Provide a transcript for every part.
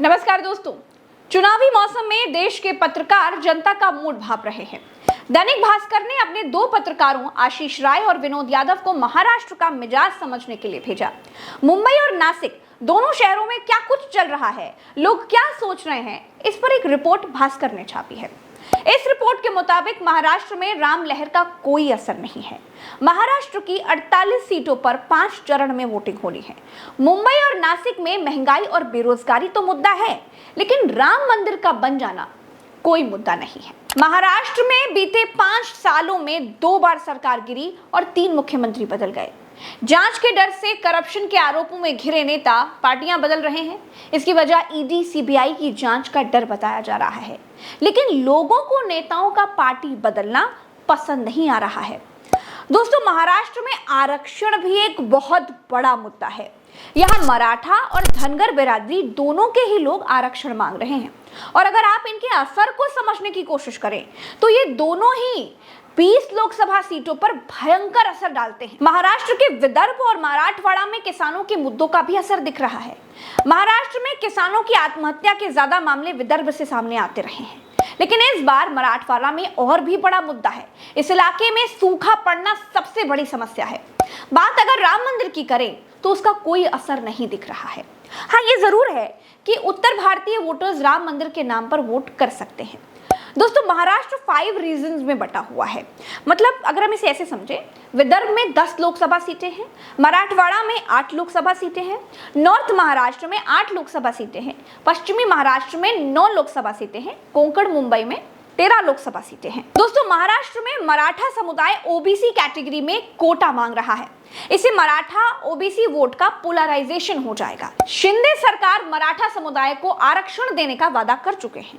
नमस्कार दोस्तों, चुनावी मौसम में देश के पत्रकार जनता का मूड भाप रहे हैं। दैनिक भास्कर ने अपने दो पत्रकारों आशीष राय और विनोद यादव को महाराष्ट्र का मिजाज समझने के लिए भेजा। मुंबई और नासिक दोनों शहरों में क्या कुछ चल रहा है, लोग क्या सोच रहे हैं, इस पर एक रिपोर्ट भास्कर ने छापी है। इस रिपोर्ट के मुताबिक महाराष्ट्र में राम लहर का कोई असर नहीं है। महाराष्ट्र की 48 सीटों पर 5 चरण में वोटिंग होनी है। मुंबई और नासिक में महंगाई और बेरोजगारी तो मुद्दा है, लेकिन राम मंदिर का बन जाना कोई मुद्दा नहीं है। महाराष्ट्र में बीते 5 सालों में 2 बार सरकार गिरी और 3 मुख्यमंत्री बदल गए। जांच के डर से करप्शन के आरोपों में घिरे नेता पार्टियां बदल रहे हैं। इसकी वजह ईडी सीबीआई की जांच का डर बताया जा रहा है, लेकिन लोगों को नेताओं का पार्टी बदलना पसंद नहीं आ रहा है। दोस्तों, महाराष्ट्र में आरक्षण भी एक बहुत बड़ा मुद्दा है। यहाँ मराठा और धनगर बिरादरी दोनों के ही लोग आरक्षण मांग रहे हैं, और अगर आप इनके असर को समझने की कोशिश करें तो ये दोनों ही 20 लोकसभा सीटों पर भयंकर असर डालते हैं। महाराष्ट्र के विदर्भ और मराठवाड़ा में किसानों के मुद्दों का भी असर दिख रहा है। महाराष्ट्र में किसानों की आत्महत्या के ज्यादा मामले विदर्भ से सामने आते रहे हैं, लेकिन इस बार मराठवाड़ा में और भी बड़ा मुद्दा है। इस इलाके में सूखा पड़ना सबसे बड़ी समस्या है। बात अगर राम मंदिर की करें तो उसका कोई असर नहीं दिख रहा है। हाँ, ये जरूर है कि उत्तर भारतीय वोटर्स राम मंदिर के नाम पर वोट कर सकते हैं। दोस्तों, महाराष्ट्र 5 रीजन्स में बटा हुआ है। मतलब अगर हम इसे ऐसे समझें, विदर्भ में 10 लोकसभा सीटें हैं, मराठवाड़ा में 8 लोकसभा सीटें हैं, नॉर्थ महाराष्ट्र में 8 लोकसभा सीटें हैं, पश्चिमी महाराष्ट्र में 9 लोकसभा सीटें हैं, कोंकण मुंबई में 13 लोकसभा सीटें हैं। दोस्तों, महाराष्ट्र में मराठा समुदाय ओबीसी कैटेगरी में कोटा मांग रहा है। इससे मराठा ओबीसी वोट का पोलराइजेशन हो जाएगा। शिंदे सरकार मराठा समुदाय को आरक्षण देने का वादा कर चुके हैं।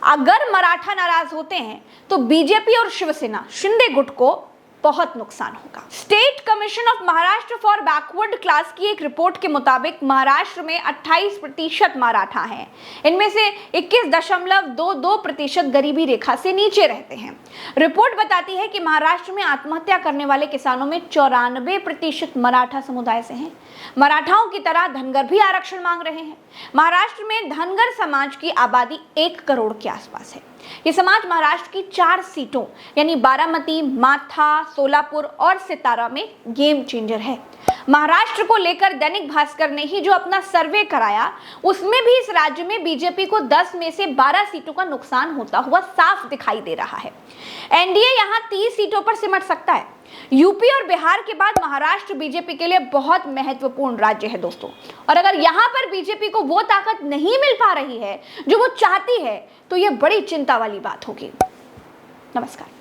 अगर मराठा नाराज होते हैं तो बीजेपी और शिवसेना शिंदे गुट को बहुत नुकसान होगा। State commission of Maharashtra for backward class की एक रिपोर्ट के मुताबिक महाराष्ट्र में 28% मराठा हैं। इनमें से 21.22% गरीबी रेखा से नीचे रहते हैं। रिपोर्ट बताती है कि महाराष्ट्र में आत्महत्या करने वाले किसानों में 94% मराठा समुदाय से हैं। मराठाओं की तरह धनगर भी आरक्षण मांग रहे हैं। महाराष्ट्र में धनगर समाज की आबादी 1 करोड़ के आसपास है। ये समाज महाराष्ट्र की 4 सीटों यानी बारामती, माथा, सोलापुर और सितारा में गेम चेंजर है। महाराष्ट्र को लेकर दैनिक भास्कर ने ही जो अपना सर्वे कराया, उसमें भी इस राज्य में बीजेपी को 10 में से 12 सीटों का नुकसान होता हुआ साफ दिखाई दे रहा है। एनडीए यहां 30 सीटों पर सिमट सकता है। यूपी और बिहार के बाद महाराष्ट्र बीजेपी के लिए बहुत महत्वपूर्ण राज्य है दोस्तों, और अगर यहां पर बीजेपी को वो ताकत नहीं मिल पा रही है जो वो चाहती है, तो ये बड़ी चिंता वाली बात होगी। नमस्कार।